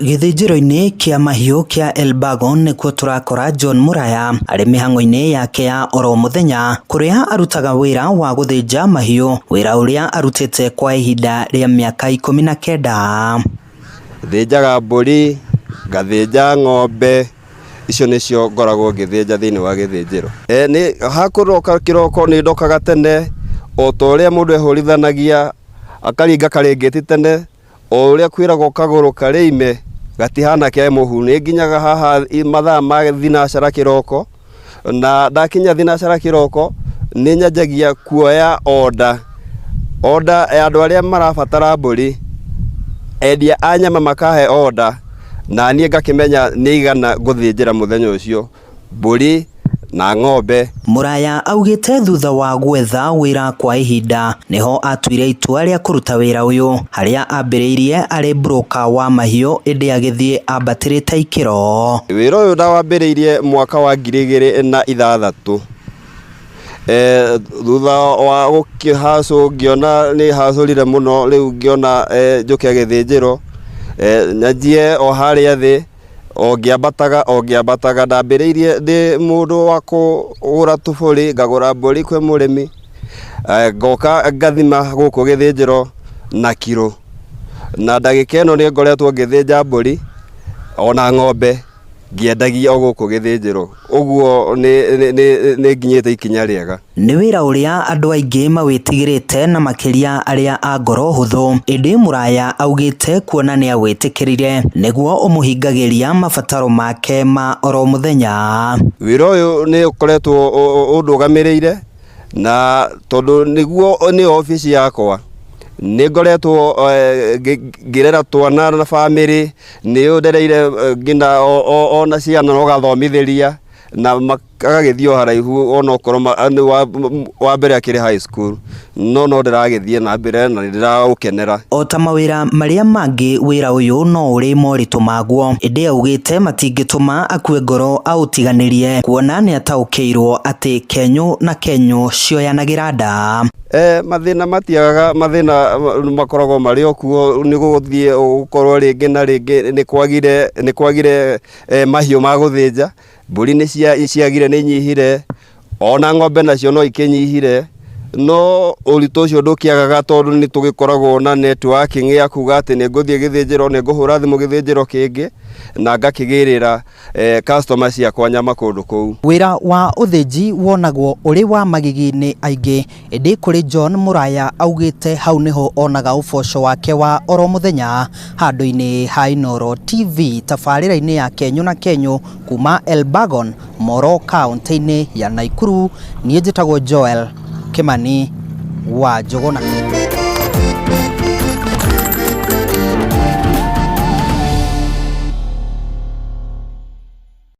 Githĩnjĩro-inĩ kĩa mahiũ kĩa Elbagon nĩkuo tũrakora John Muraya arĩ mĩhang'o-inĩ yake ya oro mũthenya kũrĩa arutaga wĩra wa gũthĩnja mahiũ, wĩra ũrĩa arutĩte kwa ihinda rĩa mĩaka 19. Thĩnjaga mbũri, ngathĩnja ng'ombe, icio nĩcio ngoragwo ngĩthĩnja thĩinĩ wa gĩthĩnjĩro. Nĩ hakũroka kĩroko nĩ ndokaga tene, o ta ũrĩa mũndũ ehũrithanagia akaringa karĩngĩti tene, o ũrĩa kwĩragwo kagũrũ karĩime gatihana kĩa mũhu. Nĩ nginyaga haha mathaa ma thinacara kĩroko, na ndakinya thinacara kĩroko nĩ nyanjagia kuoya order ya andũ arĩa marabatara mbũri. Endia a nyama makahe order na niĩ ngakĩmenya nĩ igana gũthĩnjĩra mũthenya ũcio mbũri na ng'ombe. Muraya augĩte thutha wa gwetha wĩra kwa ihinda niho atuire itua rĩa kũruta wĩra ũyũ, harĩa ambĩrĩirie arĩ broker wa mahiũ ĩndĩ agĩthiĩ ambatĩrĩte ikĩro. Wĩra ũyũ ndawambĩrĩirie mwaka wa 2006. Thutha wa gũkĩhacũ ngĩona nĩ hacũrire mũno, rĩu ngĩona njũke gĩthĩnjĩro, nyanjie o harĩa thĩ o ngĩambataga. Ndambĩrĩirie ndĩ mũndũ wa kũgũra tũbũri, ngagũra mbũri kwĩ mũrĩmi, ngoka ngathima gũkũ gĩthĩnjĩro na kiro, na ndagĩka ĩno nĩ ngoretwo ngĩthĩnja mbũri ona ng'ombe ngĩendagia o gũkũ gĩthĩnjĩro. Ũguo nĩ nginyĩte ikinya rĩega. Nĩ wĩra ũrĩa andũ aingĩ mawĩtigĩrĩte na makĩria arĩa a ngoro hũthũ, ĩndĩ Muraya augĩte kuona nĩ awĩtĩkĩrire nĩguo ũmũhingagĩria mabataro make ma oro mũthenya. Wĩra ũyũ nĩ ũkoretwo ũndũgamĩrĩire, na tondũ nĩguo nĩ ofici yakwa, nĩ ngoretwo ngĩrera twana na family, nĩ ũndereire ngina ona ciana no gathomithĩria na magagĩthiĩ o haraihu ona okorwo wa mbere akĩrĩ high school, no ndĩragĩthiĩ na mbere na nĩndĩraũkenera. O ta mawĩra marĩa mangĩ, wĩra ũyũ no ũrĩ moritũ maguo, ĩndĩ augĩte matingĩtũma akue ngoro aũtiganĩrie, kuona nĩ ataũkĩirwo atĩ kenyũ na kenyũ cioyanagĩra nda. Mathĩna matiagaga, mathĩna makoragwo marĩ o kuo, nĩ gũthiĩ gũkorwo rĩngĩ na rĩngĩ nĩ kwagire mahiũ ma gũthĩnja, mbũri nĩ ciagire nĩ nyihire, ona ng'ombe nacio no ikĩnyihire, no ũritũ ũcio ndũkĩagaga tondũ nĩ tũgĩkoragwo na networking ya kuga atĩ nĩ ngũthiĩ gĩthĩnjĩro, nĩ ngũhũra thimũ gĩthĩnjĩro kĩngĩ na ngakĩgĩrĩra customer ciakwa nyama kũndũ kũu. Wĩra wa ũthĩnji wonagwo ũrĩ wa magigi nĩ aingĩ, ĩndĩ kũrĩ John Muraya augĩte hau nĩho onaga ũboco wake wa oro mũthenya. Handũ-inĩ ha Inooro TV, tabarĩra-inĩ ya Kenyũ na Kenyũ kuma Elbagon, Moro kaunti-inĩ ya Nakuru, niĩ njĩtagwo Joel Kimani wa Njũgũna.